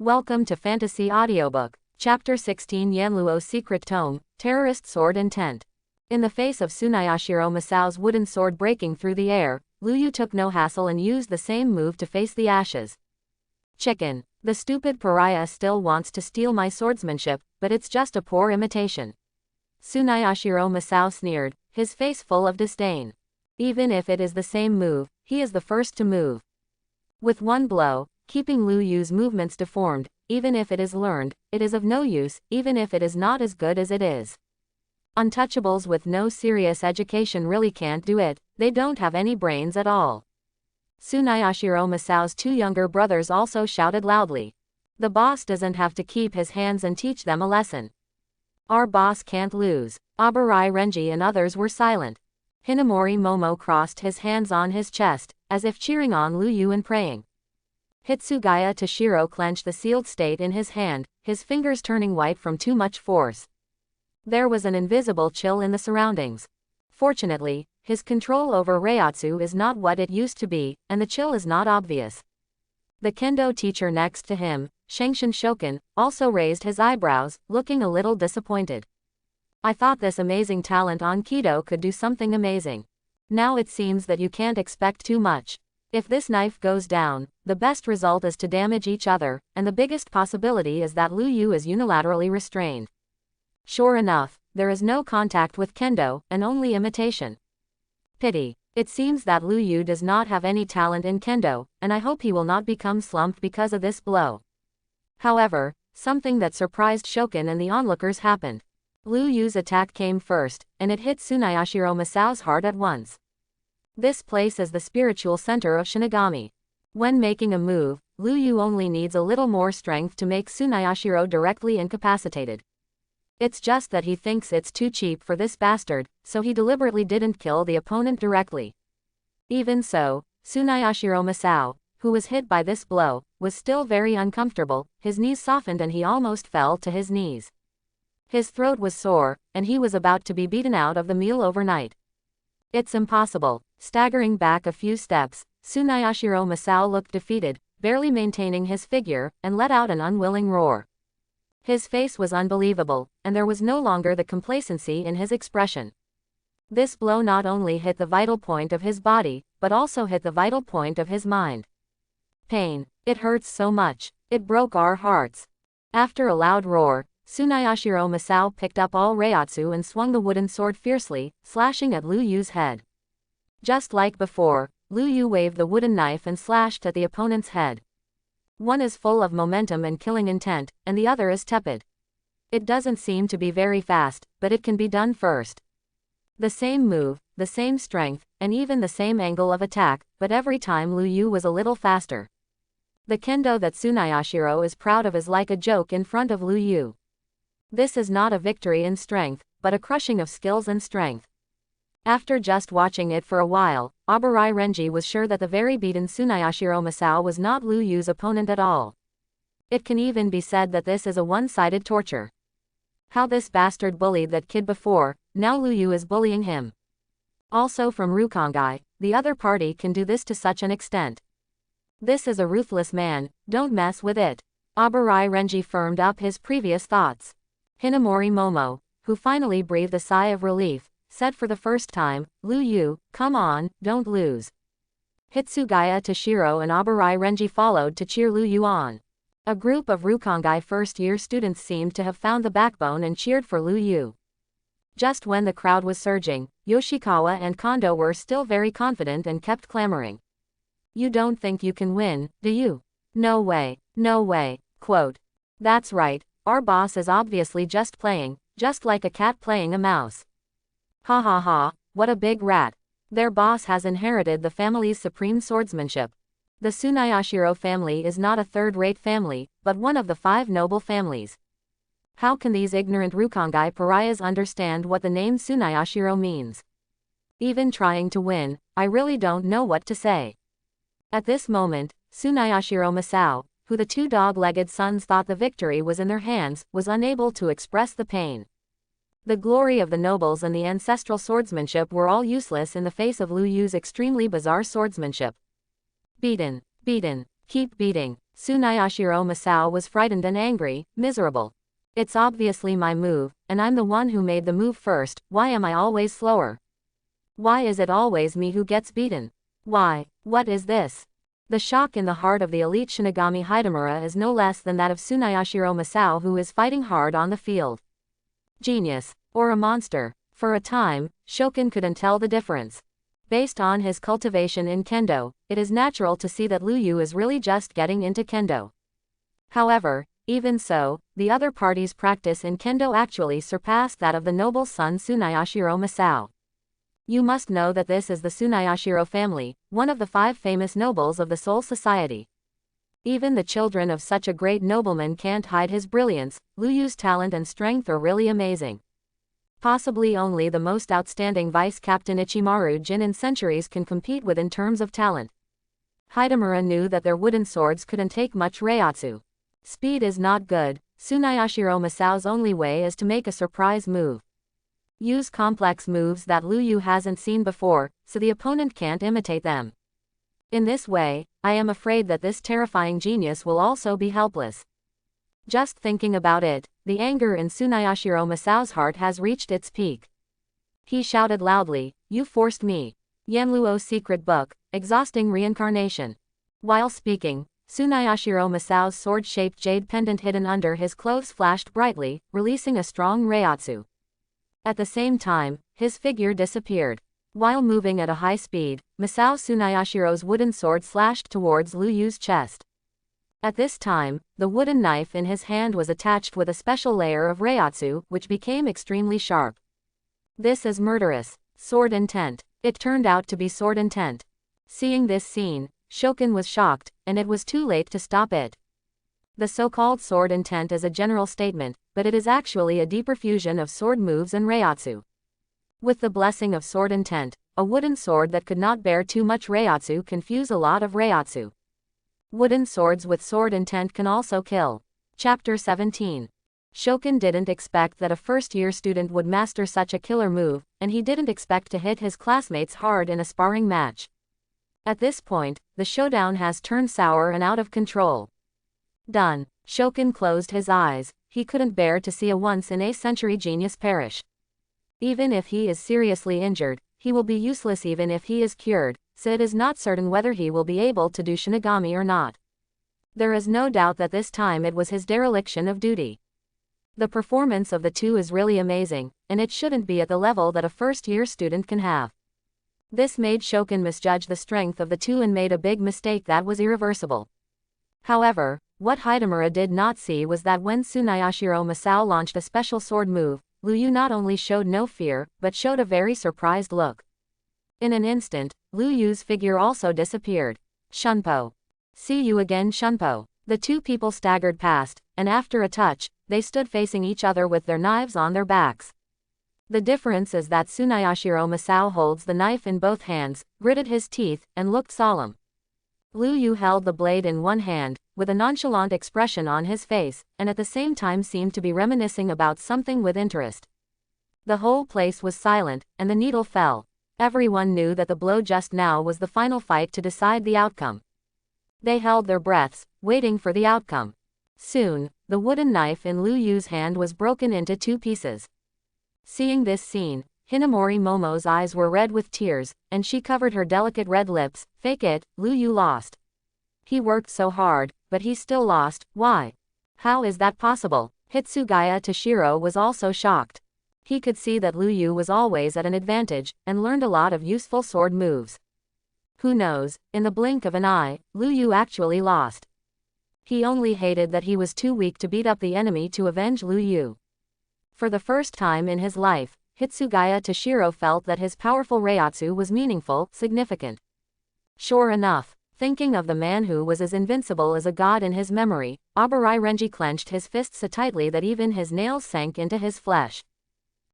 Welcome to Fantasy Audiobook, Chapter 16 Yanluo's Secret Tome, Terrorist Sword Intent. In the face of Tsunayashiro Masao's wooden sword breaking through the air, Lu Yu took no hassle and used the same move to face the ashes. Chicken. The stupid pariah still wants to steal my swordsmanship, but it's just a poor imitation. Tsunayashiro Masao sneered, his face full of disdain. Even if it is the same move, he is the first to move. With one blow, keeping Lu Yu's movements deformed, even if it is learned, it is of no use, even if it is not as good as it is. Untouchables with no serious education really can't do it, they don't have any brains at all. Tsunayashiro Masao's two younger brothers also shouted loudly. The boss doesn't have to keep his hands and teach them a lesson. Our boss can't lose. Abarai Renji and others were silent. Hinamori Momo crossed his hands on his chest, as if cheering on Lu Yu and praying. Hitsugaya Toshiro clenched the sealed state in his hand, his fingers turning white from too much force. There was an invisible chill in the surroundings. Fortunately, his control over Reiatsu is not what it used to be, and the chill is not obvious. The kendo teacher next to him, Shengshin Shoken, also raised his eyebrows, looking a little disappointed. I thought this amazing talent on Kido could do something amazing. Now it seems that you can't expect too much. If this knife goes down, the best result is to damage each other, and the biggest possibility is that Lu Yu is unilaterally restrained. Sure enough, there is no contact with kendo, and only imitation. Pity. It seems that Lu Yu does not have any talent in kendo, and I hope he will not become slumped because of this blow. However, something that surprised Shoken and the onlookers happened. Lu Yu's attack came first, and it hit Tsunayashiro Masao's heart at once. This place is the spiritual center of Shinigami. When making a move, Lu Yu only needs a little more strength to make Tsunayashiro directly incapacitated. It's just that he thinks it's too cheap for this bastard, so he deliberately didn't kill the opponent directly. Even so, Tsunayashiro Masao, who was hit by this blow, was still very uncomfortable, his knees softened and he almost fell to his knees. His throat was sore, and he was about to be beaten out of the meal overnight. It's impossible. Staggering back a few steps, Tsunayashiro Masao looked defeated, barely maintaining his figure, and let out an unwilling roar. His face was unbelievable, and there was no longer the complacency in his expression. This blow not only hit the vital point of his body, but also hit the vital point of his mind. Pain. It hurts so much. It broke our hearts. After a loud roar, Tsunayashiro Masao picked up all Reiatsu and swung the wooden sword fiercely, slashing at Lu Yu's head. Just like before, Lu Yu waved the wooden knife and slashed at the opponent's head. One is full of momentum and killing intent, and the other is tepid. It doesn't seem to be very fast, but it can be done first. The same move, the same strength, and even the same angle of attack, but every time Lu Yu was a little faster. The kendo that Tsunayashiro is proud of is like a joke in front of Lu Yu. This is not a victory in strength, but a crushing of skills and strength. After just watching it for a while, Abarai Renji was sure that the very beaten Tsunayashiro Masao was not Lu Yu's opponent at all. It can even be said that this is a one-sided torture. How this bastard bullied that kid before, now Lu Yu is bullying him. Also from Rukongai, the other party can do this to such an extent. This is a ruthless man, don't mess with it. Abarai Renji firmed up his previous thoughts. Hinamori Momo, who finally breathed a sigh of relief, said for the first time, Lu Yu, come on, don't lose. Hitsugaya Toshiro and Abarai Renji followed to cheer Lu Yu on. A group of Rukongai first-year students seemed to have found the backbone and cheered for Lu Yu. Just when the crowd was surging, Yoshikawa and Kondo were still very confident and kept clamoring. You don't think you can win, do you? No way, no way, quote. That's right, our boss is obviously just playing, just like a cat playing a mouse. Ha ha ha, what a big rat. Their boss has inherited the family's supreme swordsmanship. The Tsunayashiro family is not a third-rate family, but one of the 5 noble families. How can these ignorant Rukongai pariahs understand what the name Tsunayashiro means? Even trying to win, I really don't know what to say. At this moment, Tsunayashiro Masao, who the 2 dog-legged sons thought the victory was in their hands, was unable to express the pain. The glory of the nobles and the ancestral swordsmanship were all useless in the face of Lu Yu's extremely bizarre swordsmanship. Beaten, beaten, keep beating. Tsunayashiro Masao was frightened and angry, miserable. It's obviously my move, and I'm the one who made the move first. Why am I always slower? Why is it always me who gets beaten? Why? What is this? The shock in the heart of the elite Shinigami Hidamura is no less than that of Tsunayashiro Masao, who is fighting hard on the field. Genius. Or a monster. For a time, Shokin couldn't tell the difference. Based on his cultivation in kendo, it is natural to see that Luyu is really just getting into kendo. However, even so, the other party's practice in kendo actually surpassed that of the noble son Tsunayashiro Masao. You must know that this is the Tsunayashiro family, one of the 5 famous nobles of the Soul Society. Even the children of such a great nobleman can't hide his brilliance. Luyu's talent and strength are really amazing. Possibly only the most outstanding Vice Captain Ichimaru Jin in centuries can compete with in terms of talent. Hidamura knew that their wooden swords couldn't take much reiatsu. Speed is not good. Tsunayashiro Masao's only way is to make a surprise move. Use complex moves that Luyu hasn't seen before, so the opponent can't imitate them. In this way, I am afraid that this terrifying genius will also be helpless. Just thinking about it, the anger in Tsunayashiro Masao's heart has reached its peak. He shouted loudly, "You forced me." Yanluo's secret book, exhausting reincarnation. While speaking, Tsunayashiro Masao's sword-shaped jade pendant hidden under his clothes flashed brightly, releasing a strong reiatsu. At the same time, his figure disappeared. While moving at a high speed, Masao Tsunayashiro's wooden sword slashed towards Luyu's chest. At this time, the wooden knife in his hand was attached with a special layer of reiatsu, which became extremely sharp. This is murderous. Sword intent. It turned out to be sword intent. Seeing this scene, Shokin was shocked, and it was too late to stop it. The so-called sword intent is a general statement, but it is actually a deeper fusion of sword moves and reiatsu. With the blessing of sword intent, a wooden sword that could not bear too much reiatsu can fuse a lot of reiatsu. Wooden swords with sword intent can also kill. Chapter 17. Shokin didn't expect that a first-year student would master such a killer move, and he didn't expect to hit his classmates hard in a sparring match. At this point, the showdown has turned sour and out of control. Done. Shokin closed his eyes. He couldn't bear to see a once-in-a-century genius perish. Even if he is seriously injured, he will be useless even if he is cured, so it is not certain whether he will be able to do Shinigami or not. There is no doubt that this time it was his dereliction of duty. The performance of the two is really amazing, and it shouldn't be at the level that a first-year student can have. This made Shokin misjudge the strength of the two and made a big mistake that was irreversible. However, what Hidamura did not see was that when Tsunayashiro Masao launched a special sword move, Luyu not only showed no fear, but showed a very surprised look. In an instant, Luyu's figure also disappeared. Shunpo. See you again, Shunpo. The two people staggered past, and after a touch, they stood facing each other with their knives on their backs. The difference is that Tsunayashiro Masao holds the knife in both hands, gritted his teeth, and looked solemn. Luyu held the blade in one hand, with a nonchalant expression on his face, and at the same time seemed to be reminiscing about something with interest. The whole place was silent, and the needle fell. Everyone knew that the blow just now was the final fight to decide the outcome. They held their breaths, waiting for the outcome. Soon, the wooden knife in Luyu's hand was broken into 2 pieces. Seeing this scene, Hinamori Momo's eyes were red with tears, and she covered her delicate red lips. Fake it, Luyu lost. He worked so hard, but he still lost. Why? How is that possible? Hitsugaya Toshiro was also shocked. He could see that Luyu was always at an advantage, and learned a lot of useful sword moves. Who knows, in the blink of an eye, Luyu actually lost. He only hated that he was too weak to beat up the enemy to avenge Luyu. For the first time in his life, Hitsugaya Toshiro felt that his powerful reiatsu was meaningful, significant. Sure enough, thinking of the man who was as invincible as a god in his memory, Abarai Renji clenched his fists so tightly that even his nails sank into his flesh.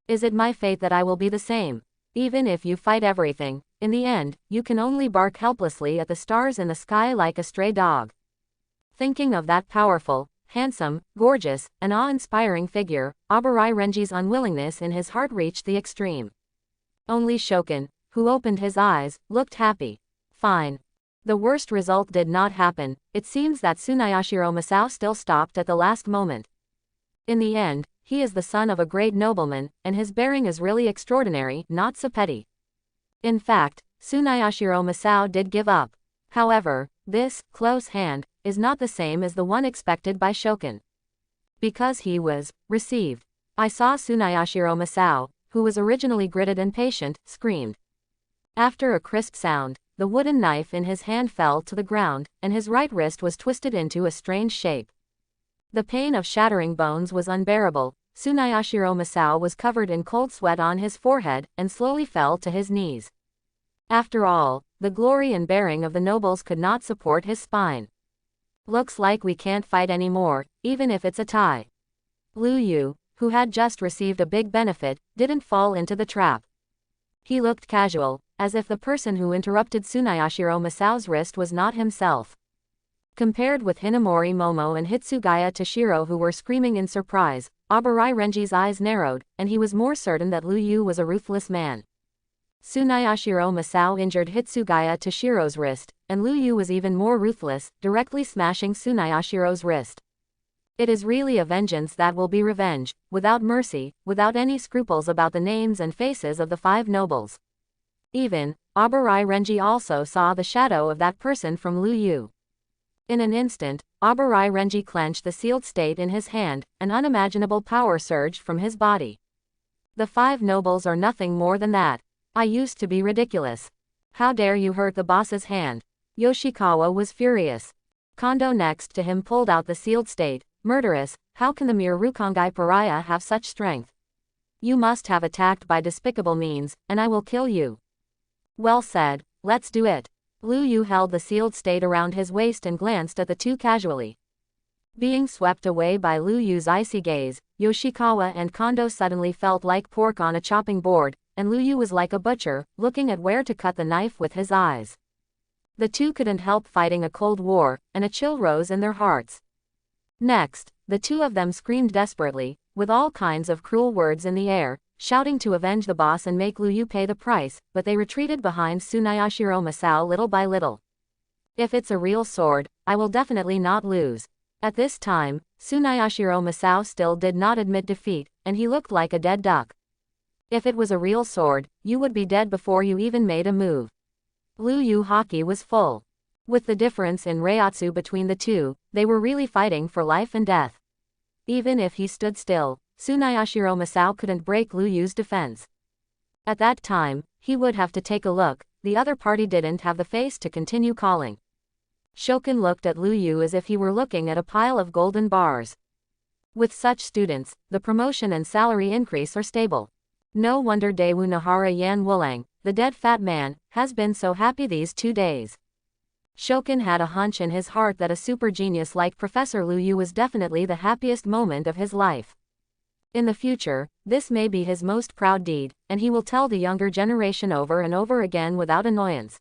Is it my fate that I will be the same? Even if you fight everything, in the end, you can only bark helplessly at the stars in the sky like a stray dog. Thinking of that powerful, handsome, gorgeous, and awe-inspiring figure, Abarai Renji's unwillingness in his heart reached the extreme. Only Shokin, who opened his eyes, looked happy. Fine. The worst result did not happen. It seems that Tsunayashiro Masao still stopped at the last moment. In the end, he is the son of a great nobleman, and his bearing is really extraordinary, not so petty. In fact, Tsunayashiro Masao did give up. However, this close hand is not the same as the one expected by Shokin. Because he was received. I saw Tsunayashiro Masao, who was originally gritted and patient, screamed. After a crisp sound, the wooden knife in his hand fell to the ground, and his right wrist was twisted into a strange shape. The pain of shattering bones was unbearable. Tsunayashiro Masao was covered in cold sweat on his forehead, and slowly fell to his knees. After all, the glory and bearing of the nobles could not support his spine. Looks like we can't fight anymore, even if it's a tie. Lu Yu, who had just received a big benefit, didn't fall into the trap. He looked casual, as if the person who interrupted Tsunayashiro Masao's wrist was not himself. Compared with Hinamori Momo and Hitsugaya Toshiro, who were screaming in surprise, Abarai Renji's eyes narrowed, and he was more certain that Lu Yu was a ruthless man. Tsunayashiro Masao injured Hitsugaya Toshiro's wrist, and Lu Yu was even more ruthless, directly smashing Tsunayashiro's wrist. It is really a vengeance that will be revenge, without mercy, without any scruples about the names and faces of the 5 nobles. Even, Abarai Renji also saw the shadow of that person from Lu Yu. In an instant, Abarai Renji clenched the sealed state in his hand, an unimaginable power surged from his body. The 5 nobles are nothing more than that. I used to be ridiculous. How dare you hurt the boss's hand? Yoshikawa was furious. Kondo next to him pulled out the sealed state. Murderous, how can the mere Rukongai pariah have such strength? You must have attacked by despicable means, and I will kill you. Well said, let's do it. Lu Yu held the sealed state around his waist and glanced at the 2 casually. Being swept away by Lu Yu's icy gaze, Yoshikawa and Kondo suddenly felt like pork on a chopping board, and Lu Yu was like a butcher, looking at where to cut the knife with his eyes. The 2 couldn't help fighting a cold war, and a chill rose in their hearts. Next, the 2 of them screamed desperately, with all kinds of cruel words in the air, shouting to avenge the boss and make Lu Yu pay the price, but they retreated behind Tsunayashiro Masao little by little. If it's a real sword, I will definitely not lose. At this time, Tsunayashiro Masao still did not admit defeat, and he looked like a dead duck. If it was a real sword, you would be dead before you even made a move. Lu Yu haki was full. With the difference in Reiatsu between the 2, they were really fighting for life and death. Even if he stood still, Tsunayashiro Masao couldn't break Lu Yu's defense. At that time, he would have to take a look. The other party didn't have the face to continue calling. Shokin looked at Lu Yu as if he were looking at a pile of golden bars. With such students, the promotion and salary increase are stable. No wonder Daewoo Nahara Yan Wulang, the dead fat man, has been so happy these 2 days. Shokin had a hunch in his heart that a super genius like Professor Lu Yu was definitely the happiest moment of his life. In the future, this may be his most proud deed, and he will tell the younger generation over and over again without annoyance.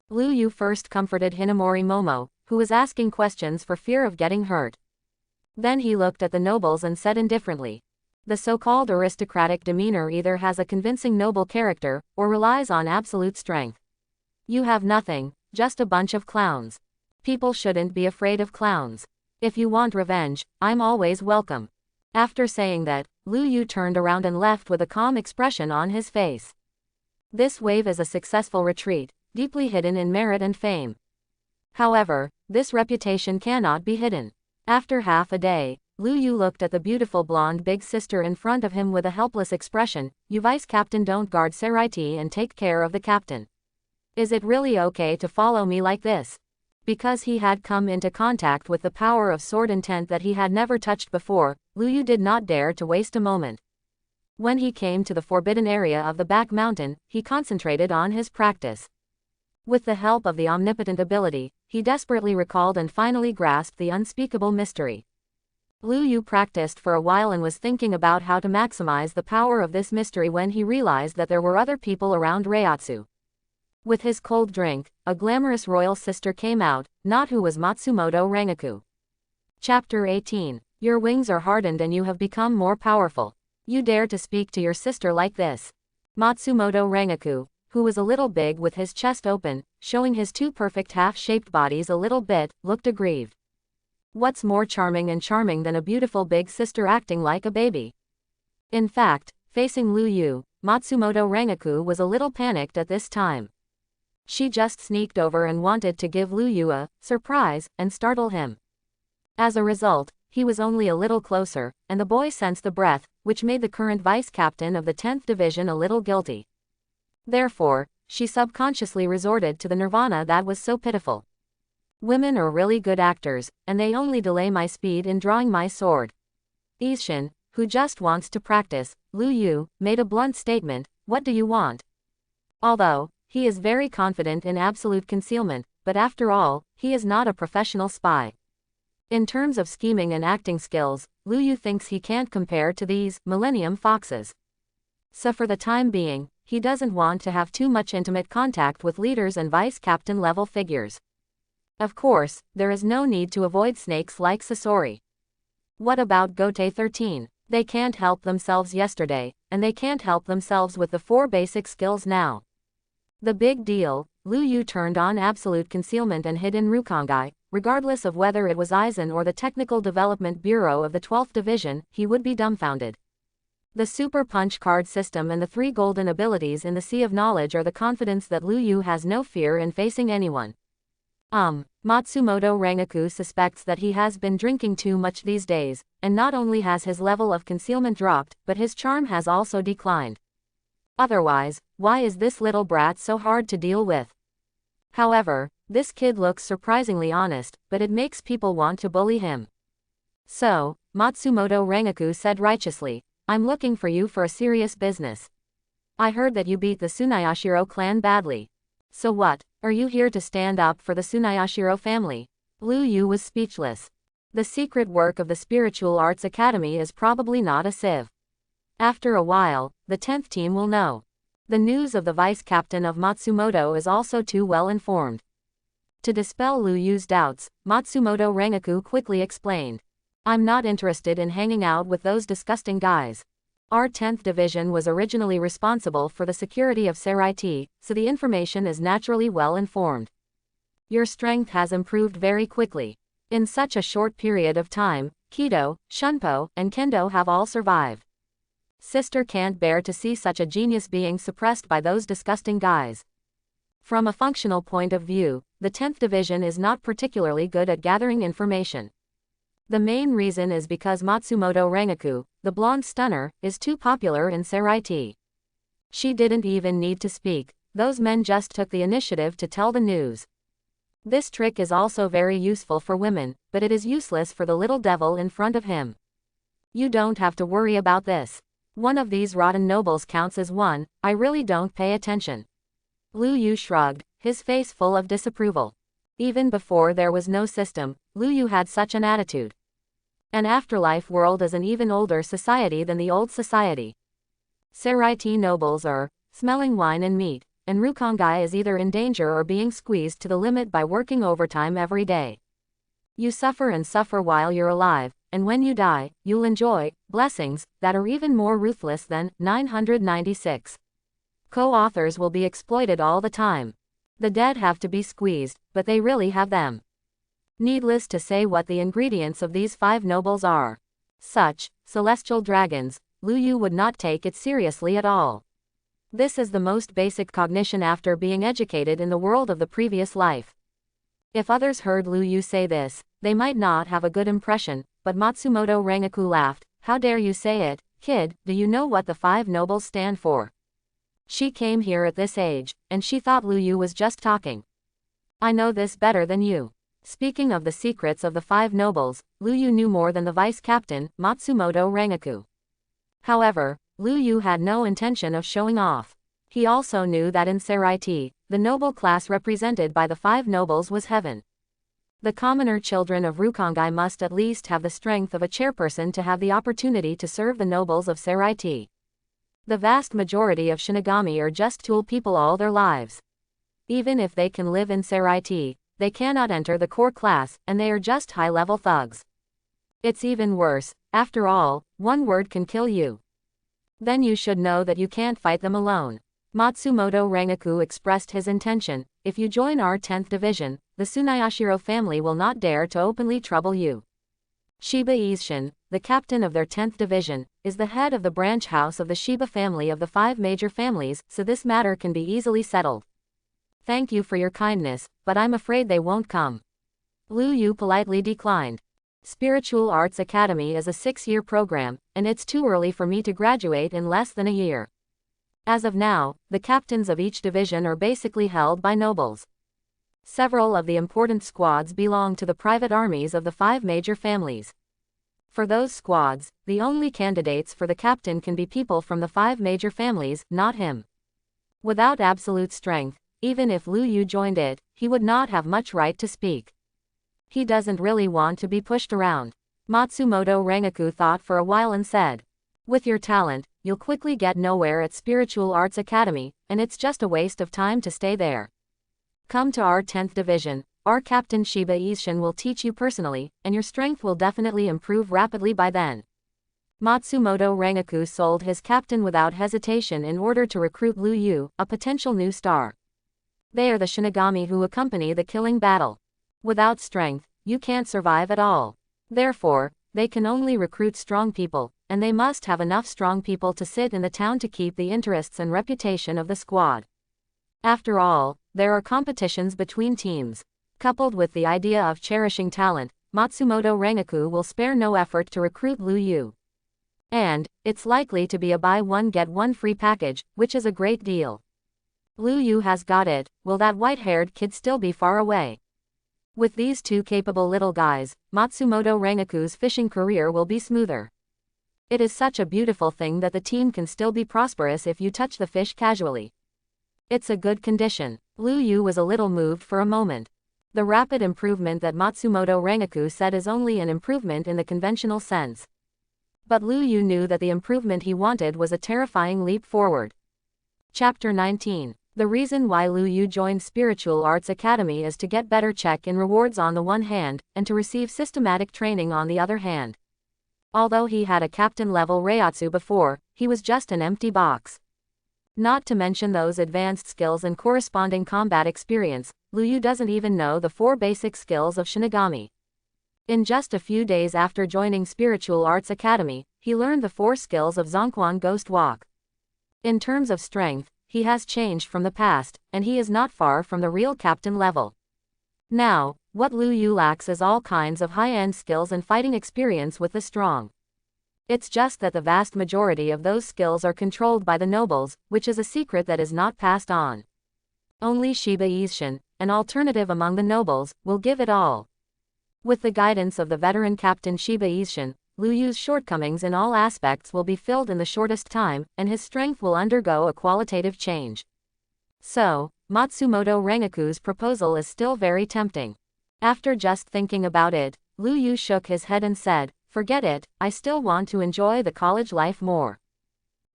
Lu Yu first comforted Hinamori Momo, who was asking questions for fear of getting hurt. Then he looked at the nobles and said indifferently, "The so-called aristocratic demeanor either has a convincing noble character, or relies on absolute strength. You have nothing. Just a bunch of clowns. People shouldn't be afraid of clowns. If you want revenge, I'm always welcome." After saying that, Lu Yu turned around and left with a calm expression on his face. This wave is a successful retreat, deeply hidden in merit and fame. However, this reputation cannot be hidden. After half a day, Lu Yu looked at the beautiful blonde big sister in front of him with a helpless expression. "You vice captain, don't guard Seraiti and take care of the captain. Is it really okay to follow me like this?" Because he had come into contact with the power of sword intent that he had never touched before, Lu Yu did not dare to waste a moment. When he came to the forbidden area of the back mountain, he concentrated on his practice. With the help of the omnipotent ability, he desperately recalled and finally grasped the unspeakable mystery. Lu Yu practiced for a while and was thinking about how to maximize the power of this mystery when he realized that there were other people around Reiatsu. With his cold drink, a glamorous royal sister came out, not who was Matsumoto Rengaku. Chapter 18. Your wings are hardened and you have become more powerful. You dare to speak to your sister like this. Matsumoto Rengaku, who was a little big with his chest open, showing his two perfect half-shaped bodies a little bit, looked aggrieved. What's more charming than a beautiful big sister acting like a baby? In fact, facing Lu Yu, Matsumoto Rangaku was a little panicked at this time. She just sneaked over and wanted to give Lu Yu a surprise and startle him. As a result, he was only a little closer, and the boy sensed the breath, which made the current vice captain of the 10th Division a little guilty. Therefore, she subconsciously resorted to the nirvana that was so pitiful. Women are really good actors, and they only delay my speed in drawing my sword. Ishin, who just wants to practice, Lu Yu, made a blunt statement, "What do you want?" Although, he is very confident in absolute concealment, but after all, he is not a professional spy. In terms of scheming and acting skills, Lu Yu thinks he can't compare to these Millennium Foxes. So for the time being, he doesn't want to have too much intimate contact with leaders and vice-captain level figures. Of course, there is no need to avoid snakes like Sasori. What about Gote 13? They can't help themselves yesterday, and they can't help themselves with the 4 basic skills now. The big deal, Lu Yu turned on absolute concealment and hid in Rukongai, regardless of whether it was Aizen or the Technical Development Bureau of the 12th Division, he would be dumbfounded. The Super Punch card system and the 3 golden abilities in the Sea of Knowledge are the confidence that Lu Yu has no fear in facing anyone. Matsumoto Rangaku suspects that he has been drinking too much these days, and not only has his level of concealment dropped, but his charm has also declined. Otherwise, why is this little brat so hard to deal with? However, this kid looks surprisingly honest, but it makes people want to bully him. So, Matsumoto Rangaku said righteously, "I'm looking for you for a serious business. I heard that you beat the Tsunayashiro clan badly. So what, are you here to stand up for the Tsunayashiro family?" Lu Yu was speechless. The secret work of the Spiritual Arts Academy is probably not a sieve. After a while, the 10th team will know. The news of the vice-captain of Matsumoto is also too well informed. To dispel Lu Yu's doubts, Matsumoto Rangaku quickly explained, "I'm not interested in hanging out with those disgusting guys. Our 10th Division was originally responsible for the security of Seraiti, so the information is naturally well informed. Your strength has improved very quickly. In such a short period of time, Kido, Shunpo, and Kendo have all survived. Sister can't bear to see such a genius being suppressed by those disgusting guys." From a functional point of view, the 10th Division is not particularly good at gathering information. The main reason is because Matsumoto Rangaku, the blonde stunner, is too popular in Seraiti. She didn't even need to speak, those men just took the initiative to tell the news. This trick is also very useful for women, but it is useless for the little devil in front of him. You don't have to worry about this. One of these rotten nobles counts as one, I really don't pay attention. Lu Yu shrugged, his face full of disapproval. Even before there was no system, Lu Yu had such an attitude. An afterlife world is an even older society than the old society. Seraiti nobles are smelling wine and meat, and Rukongai is either in danger or being squeezed to the limit by working overtime every day. You suffer and suffer while you're alive, and when you die, you'll enjoy blessings that are even more ruthless than 996. Co-authors will be exploited all the time. The dead have to be squeezed, but they really have them. Needless to say what the ingredients of these 5 nobles are. Such celestial dragons, Lu Yu would not take it seriously at all. This is the most basic cognition after being educated in the world of the previous life. If others heard Lu Yu say this, they might not have a good impression, but Matsumoto Rangaku laughed. "How dare you say it, kid, do you know what the 5 nobles stand for?" She came here at this age, and she thought Lu Yu was just talking. "I know this better than you." Speaking of the secrets of the 5 nobles, Lu Yu knew more than the vice-captain, Matsumoto Rangaku. However, Lu Yu had no intention of showing off. He also knew that in Seraiti, the noble class represented by the 5 nobles was heaven. The commoner children of Rukongai must at least have the strength of a chairperson to have the opportunity to serve the nobles of Seraiti. The vast majority of Shinigami are just tool people all their lives. Even if they can live in Seraiti, they cannot enter the core class, and they are just high-level thugs. It's even worse, after all, one word can kill you. Then you should know that you can't fight them alone. Matsumoto Rengoku expressed his intention, if you join our 10th division, the Tsunayashiro family will not dare to openly trouble you. Shiba Isshin, the captain of their 10th division, is the head of the branch house of the Shiba family of the 5 major families, so this matter can be easily settled. Thank you for your kindness, but I'm afraid they won't come. Lu Yu politely declined. Spiritual Arts Academy is a 6-year program, and it's too early for me to graduate in less than a year. As of now, the captains of each division are basically held by nobles. Several of the important squads belong to the private armies of the 5 major families. For those squads, the only candidates for the captain can be people from the 5 major families, not him. Without absolute strength, even if Lu Yu joined it, he would not have much right to speak. He doesn't really want to be pushed around. Matsumoto Rengoku thought for a while and said, with your talent, you'll quickly get nowhere at Spiritual Arts Academy, and it's just a waste of time to stay there. Come to our 10th division, our captain Shiba Isshin will teach you personally, and your strength will definitely improve rapidly by then. Matsumoto Rengoku sold his captain without hesitation in order to recruit Lu Yu, a potential new star. They are the Shinigami who accompany the killing battle. Without strength, you can't survive at all. Therefore, they can only recruit strong people, and they must have enough strong people to sit in the town to keep the interests and reputation of the squad. After all, there are competitions between teams. Coupled with the idea of cherishing talent, Matsumoto Rengoku will spare no effort to recruit Lu Yu. And, it's likely to be a buy one get one free package, which is a great deal. Lu Yu has got it, will that white-haired kid still be far away? With these 2 capable little guys, Matsumoto Rengoku's fishing career will be smoother. It is such a beautiful thing that the team can still be prosperous if you touch the fish casually. It's a good condition. Lu Yu was a little moved for a moment. The rapid improvement that Matsumoto Rengoku said is only an improvement in the conventional sense. But Lu Yu knew that the improvement he wanted was a terrifying leap forward. Chapter 19. The reason why Lu Yu joined Spiritual Arts Academy is to get better check in rewards on the one hand, and to receive systematic training on the other hand. Although he had a captain-level Reiatsu before, he was just an empty box. Not to mention those advanced skills and corresponding combat experience, Lu Yu doesn't even know the 4 basic skills of Shinigami. In just a few days after joining Spiritual Arts Academy, he learned the 4 skills of Zonquan Ghost Walk. In terms of strength, he has changed from the past, and he is not far from the real captain level. Now, what Lu Yu lacks is all kinds of high-end skills and fighting experience with the strong. It's just that the vast majority of those skills are controlled by the nobles, which is a secret that is not passed on. Only Shiba Isshin, an alternative among the nobles, will give it all. With the guidance of the veteran captain Shiba Isshin, Lu Yu's shortcomings in all aspects will be filled in the shortest time, and his strength will undergo a qualitative change. So, Matsumoto Rengoku's proposal is still very tempting. After just thinking about it, Lu Yu shook his head and said, forget it, I still want to enjoy the college life more.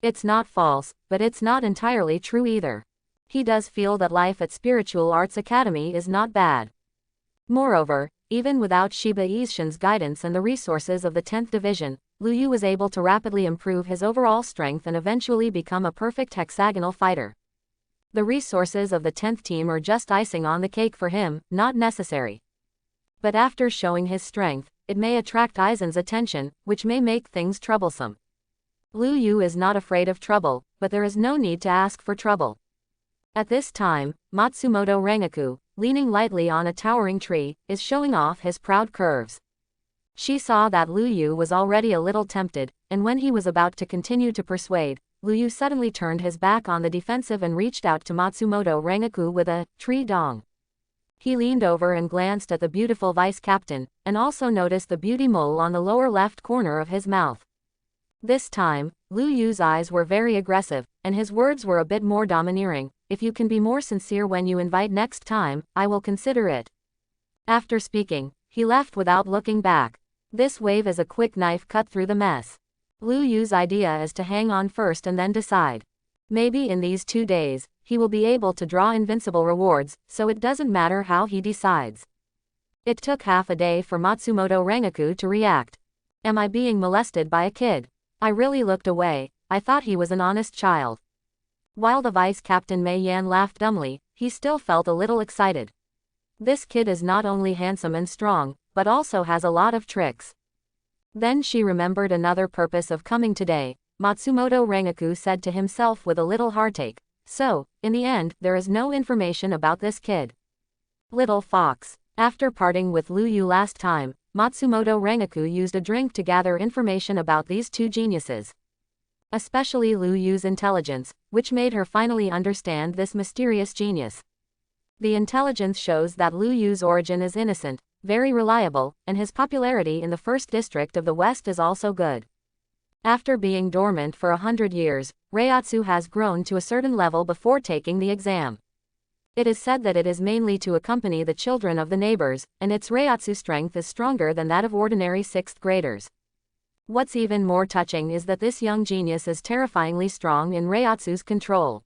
It's not false, but it's not entirely true either. He does feel that life at Spiritual Arts Academy is not bad. Moreover, even without Shiba Isshin's guidance and the resources of the 10th division, Lu Yu was able to rapidly improve his overall strength and eventually become a perfect hexagonal fighter. The resources of the 10th team are just icing on the cake for him, not necessary. But after showing his strength, it may attract Aizen's attention, which may make things troublesome. Lu Yu is not afraid of trouble, but there is no need to ask for trouble. At this time, Matsumoto Rengoku, leaning lightly on a towering tree, is showing off his proud curves. She saw that Lu Yu was already a little tempted, and when he was about to continue to persuade, Lu Yu suddenly turned his back on the defensive and reached out to Matsumoto Rengoku with a tree dong. He leaned over and glanced at the beautiful vice-captain, and also noticed the beauty mole on the lower left corner of his mouth. This time, Lu Yu's eyes were very aggressive, and his words were a bit more domineering. If you can be more sincere when you invite next time, I will consider it. After speaking, he left without looking back. This wave is a quick knife cut through the mess. Lu Yu's idea is to hang on first and then decide. Maybe in these 2 days, he will be able to draw invincible rewards, so it doesn't matter how he decides. It took half a day for Matsumoto Rengoku to react. Am I being molested by a kid? I really looked away, I thought he was an honest child. While the vice captain Mei Yan laughed dumbly, he still felt a little excited. This kid is not only handsome and strong, but also has a lot of tricks. Then she remembered another purpose of coming today, Matsumoto Rengaku said to himself with a little heartache. So, in the end, there is no information about this kid. Little fox. After parting with Lu Yu last time, Matsumoto Rengaku used a drink to gather information about these two geniuses. Especially Lu Yu's intelligence, which made her finally understand this mysterious genius. The intelligence shows that Lu Yu's origin is innocent, very reliable, and his popularity in the first district of the West is also good. After being dormant for 100 years, Reiatsu has grown to a certain level before taking the exam. It is said that it is mainly to accompany the children of the neighbors, and its Reiatsu strength is stronger than that of ordinary 6th graders. What's even more touching is that this young genius is terrifyingly strong in Reiatsu's control.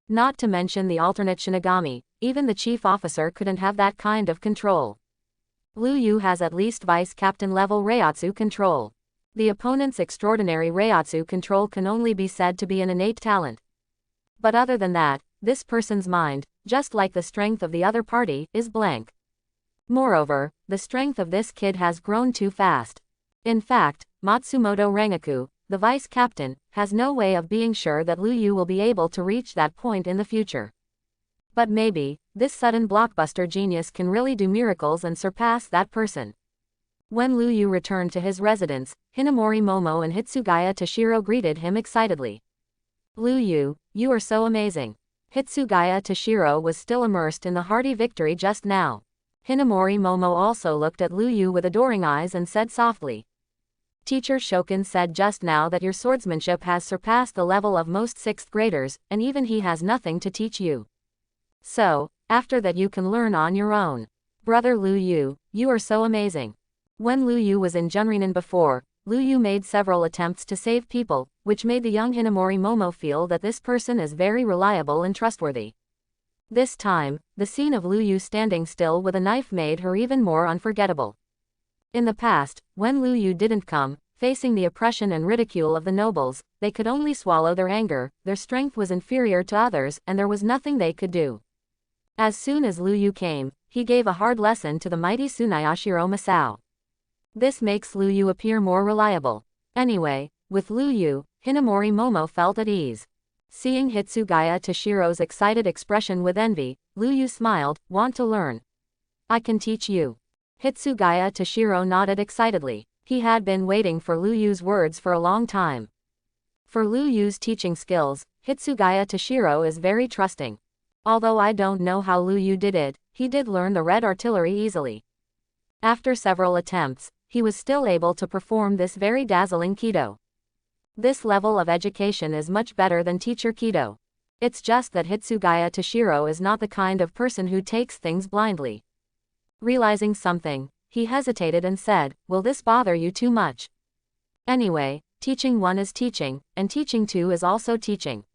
Not to mention the alternate Shinigami, even the chief officer couldn't have that kind of control. Lu Yu has at least vice captain level Reiatsu control. The opponent's extraordinary Reiatsu control can only be said to be an innate talent. But other than that, this person's mind, just like the strength of the other party, is blank. Moreover, the strength of this kid has grown too fast. In fact, Matsumoto Rengaku, the vice captain, has no way of being sure that Lu Yu will be able to reach that point in the future. But maybe, this sudden blockbuster genius can really do miracles and surpass that person. When Lu Yu returned to his residence, Hinamori Momo and Hitsugaya Toshiro greeted him excitedly. Lu Yu, you are so amazing. Hitsugaya Toshiro was still immersed in the hearty victory just now. Hinamori Momo also looked at Lu Yu with adoring eyes and said softly. Teacher Shokin said just now that your swordsmanship has surpassed the level of most 6th graders, and even he has nothing to teach you. So, after that you can learn on your own. Brother Lu Yu, you are so amazing. When Lu Yu was in Junrinin before, Lu Yu made several attempts to save people, which made the young Hinamori Momo feel that this person is very reliable and trustworthy. This time, the scene of Lu Yu standing still with a knife made her even more unforgettable. In the past, when Lu Yu didn't come, facing the oppression and ridicule of the nobles, they could only swallow their anger, their strength was inferior to others, and there was nothing they could do. As soon as Lu Yu came, he gave a hard lesson to the mighty Tsunayashiro Masao. This makes Lu Yu appear more reliable. Anyway, with Lu Yu, Hinamori Momo felt at ease. Seeing Hitsugaya Toshiro's excited expression with envy, Lu Yu smiled, want to learn. I can teach you. Hitsugaya Toshiro nodded excitedly. He had been waiting for Lu Yu's words for a long time. For Lu Yu's teaching skills, Hitsugaya Toshiro is very trusting. Although I don't know how Lu Yu did it, he did learn the red artillery easily. After several attempts, he was still able to perform this very dazzling Kido. This level of education is much better than teacher Kido. It's just that Hitsugaya Toshiro is not the kind of person who takes things blindly. Realizing something, he hesitated and said, will this bother you too much? Anyway, teaching 1 is teaching, and teaching 2 is also teaching.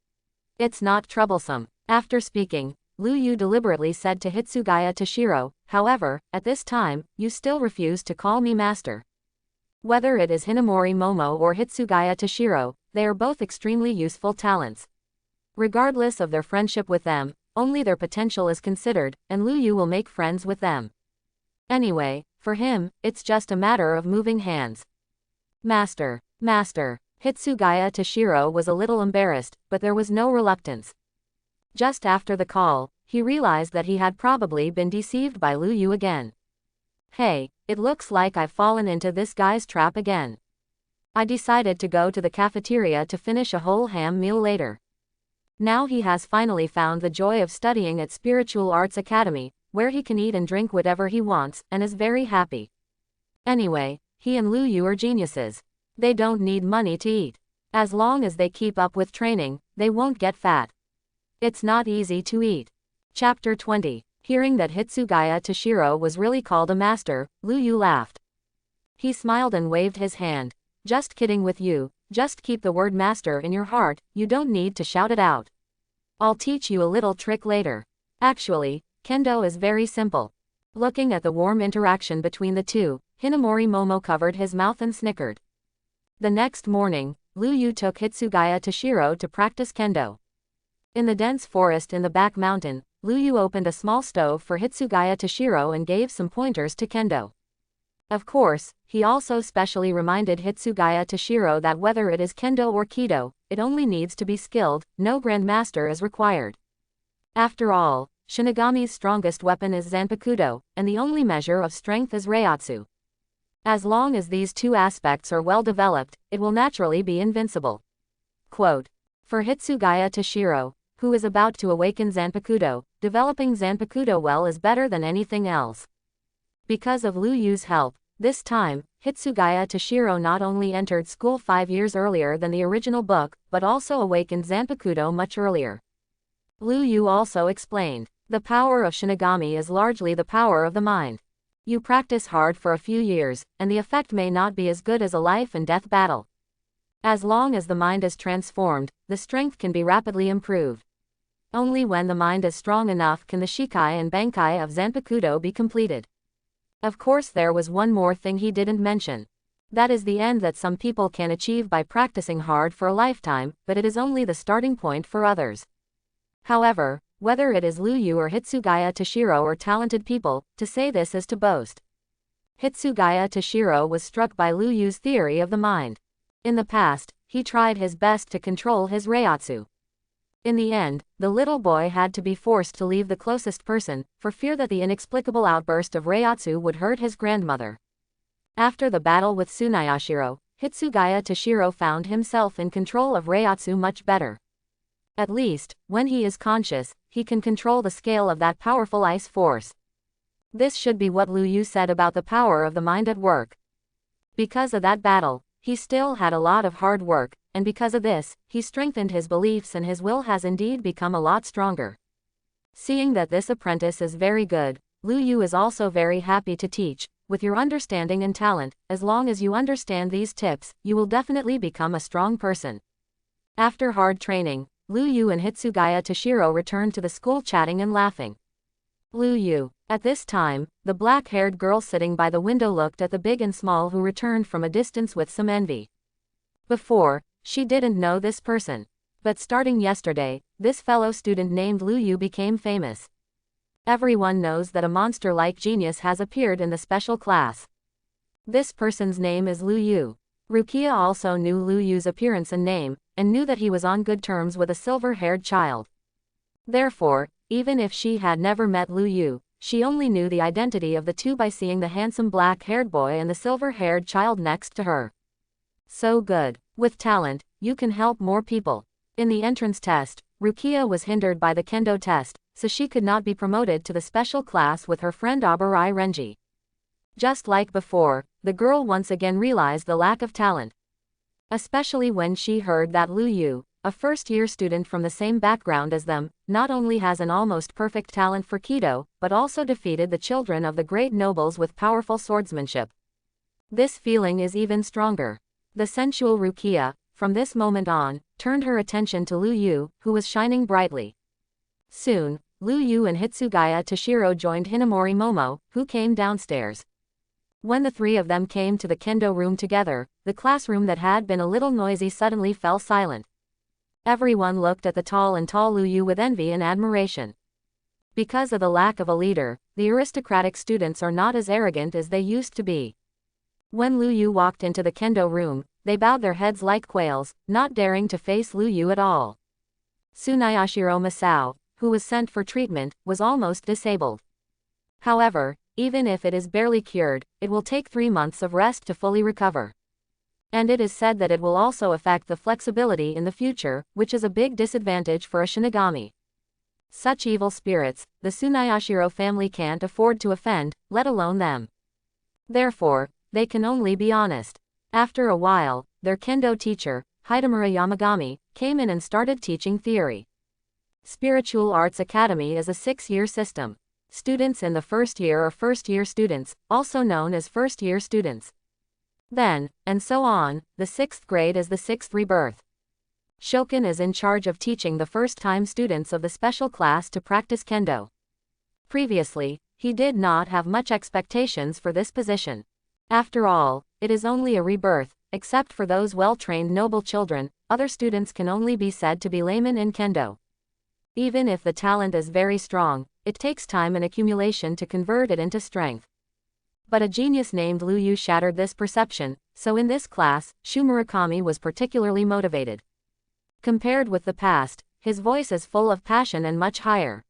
It's not troublesome. After speaking, Lu Yu deliberately said to Hitsugaya Toshiro, however, at this time, you still refuse to call me master. Whether it is Hinamori Momo or Hitsugaya Toshiro, they are both extremely useful talents. Regardless of their friendship with them, only their potential is considered, and Lu Yu will make friends with them. Anyway, for him, it's just a matter of moving hands. Master, master. Hitsugaya Toshiro was a little embarrassed, but there was no reluctance. Just after the call, he realized that he had probably been deceived by Lu Yu again. Hey, it looks like I've fallen into this guy's trap again. I decided to go to the cafeteria to finish a whole ham meal later. Now he has finally found the joy of studying at Spiritual Arts Academy, where he can eat and drink whatever he wants, and is very happy. Anyway, he and Lu Yu are geniuses. They don't need money to eat. As long as they keep up with training, they won't get fat. It's not easy to eat. Chapter 20. Hearing that Hitsugaya Toshiro was really called a master, Lu Yu laughed. He smiled and waved his hand. Just kidding with you, just keep the word master in your heart, you don't need to shout it out. I'll teach you a little trick later. Actually, kendo is very simple. Looking at the warm interaction between the two, Hinamori Momo covered his mouth and snickered. The next morning, Lu Yu took Hitsugaya Toshiro to practice kendo. In the dense forest in the back mountain, Luyu opened a small stove for Hitsugaya Toshiro and gave some pointers to kendo. Of course, he also specially reminded Hitsugaya Toshiro that whether it is kendo or kido, it only needs to be skilled, no grandmaster is required. After all, Shinigami's strongest weapon is Zanpakuto, and the only measure of strength is Reiatsu. As long as these two aspects are well developed, it will naturally be invincible. Quote. For Hitsugaya Toshiro, who is about to awaken Zanpakuto, developing Zanpakuto well is better than anything else. Because of Luyu's help, this time, Hitsugaya Toshiro not only entered school 5 years earlier than the original book, but also awakened Zanpakuto much earlier. Luyu also explained, the power of Shinigami is largely the power of the mind. You practice hard for a few years, and the effect may not be as good as a life and death battle. As long as the mind is transformed, the strength can be rapidly improved. Only when the mind is strong enough can the Shikai and Bankai of Zanpakuto be completed. Of course, there was one more thing he didn't mention. That is the end that some people can achieve by practicing hard for a lifetime, but it is only the starting point for others. However, whether it is Luyu or Hitsugaya Toshiro or talented people, to say this is to boast. Hitsugaya Toshiro was struck by Luyu's theory of the mind. In the past, he tried his best to control his Reiatsu. In the end, the little boy had to be forced to leave the closest person, for fear that the inexplicable outburst of Reiatsu would hurt his grandmother. After the battle with Tsunayashiro, Hitsugaya Toshiro found himself in control of Reiatsu much better. At least, when he is conscious, he can control the scale of that powerful ice force. This should be what Luyu said about the power of the mind at work. Because of that battle, he still had a lot of hard work, and because of this, he strengthened his beliefs and his will has indeed become a lot stronger. Seeing that this apprentice is very good, Luyu is also very happy to teach. With your understanding and talent, as long as you understand these tips, you will definitely become a strong person. After hard training, Luyu and Hitsugaya Toshiro returned to the school chatting and laughing. Luyu. At this time, the black-haired girl sitting by the window looked at the big and small who returned from a distance with some envy. Before, she didn't know this person. But starting yesterday, this fellow student named Luyu became famous. Everyone knows that a monster-like genius has appeared in the special class. This person's name is Luyu. Rukia also knew Luyu's appearance and name, and knew that he was on good terms with a silver-haired child. Therefore, even if she had never met Luyu, she only knew the identity of the two by seeing the handsome black-haired boy and the silver-haired child next to her. So good. With talent, you can help more people. In the entrance test, Rukia was hindered by the kendo test, so she could not be promoted to the special class with her friend Abarai Renji. Just like before, the girl once again realized the lack of talent. Especially when she heard that Luyu, a first-year student from the same background as them, not only has an almost perfect talent for Kido, but also defeated the children of the great nobles with powerful swordsmanship. This feeling is even stronger. The sensual Rukia, from this moment on, turned her attention to Luyu, who was shining brightly. Soon, Luyu and Hitsugaya Toshiro joined Hinamori Momo, who came downstairs. When the three of them came to the kendo room together, the classroom that had been a little noisy suddenly fell silent. Everyone looked at the tall Luyu with envy and admiration. Because of the lack of a leader, the aristocratic students are not as arrogant as they used to be. When Luyu walked into the kendo room, they bowed their heads like quails, not daring to face Luyu at all. Tsunayashiro Masao, who was sent for treatment, was almost disabled. However, even if it is barely cured, it will take 3 months of rest to fully recover. And it is said that it will also affect the flexibility in the future, which is a big disadvantage for a Shinigami. Such evil spirits, the Tsunayashiro family can't afford to offend, let alone them. Therefore, they can only be honest. After a while, their kendo teacher, Hidemura Yamagami, came in and started teaching theory. Spiritual Arts Academy is a 6-year system. Students in the first year are first-year students, also known as first-year students. Then, and so on, the 6th grade is the 6th rebirth. Shokin is in charge of teaching the first-time students of the special class to practice kendo. Previously, he did not have much expectations for this position. After all, it is only a rebirth, except for those well-trained noble children, other students can only be said to be laymen in kendo. Even if the talent is very strong, it takes time and accumulation to convert it into strength. But a genius named Lu Yu shattered this perception, so in this class, Shu Murakami was particularly motivated. Compared with the past, his voice is full of passion and much higher.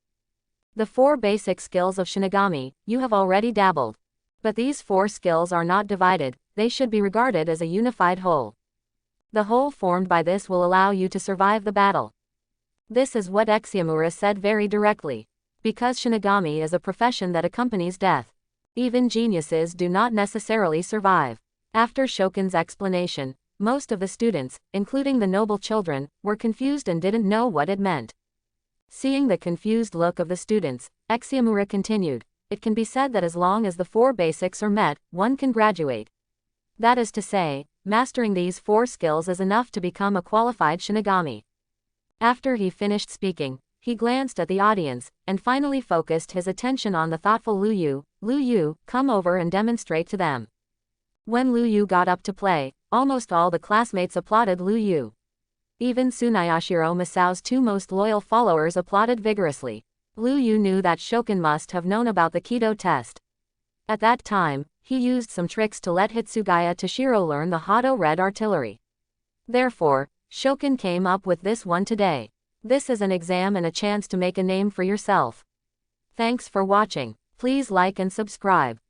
The 4 basic skills of Shinigami, you have already dabbled. But these 4 skills are not divided, they should be regarded as a unified whole. The whole formed by this will allow you to survive the battle. This is what Eximura said very directly. Because Shinigami is a profession that accompanies death. Even geniuses do not necessarily survive. After Shokun's explanation, most of the students, including the noble children, were confused and didn't know what it meant. Seeing the confused look of the students, Eximura continued, it can be said that as long as the 4 basics are met, one can graduate. That is to say, mastering these 4 skills is enough to become a qualified Shinigami. After he finished speaking, he glanced at the audience, and finally focused his attention on the thoughtful Lu Yu. Lu Yu, come over and demonstrate to them. When Lu Yu got up to play, almost all the classmates applauded Lu Yu. Even Tsunayashiro Masao's 2 most loyal followers applauded vigorously. Lu Yu knew that Shokun must have known about the Kido test. At that time, he used some tricks to let Hitsugaya Toshiro learn the Hado Red Artillery. Therefore, Shokun came up with this one today. This is an exam and a chance to make a name for yourself. Thanks for watching. Please like and subscribe.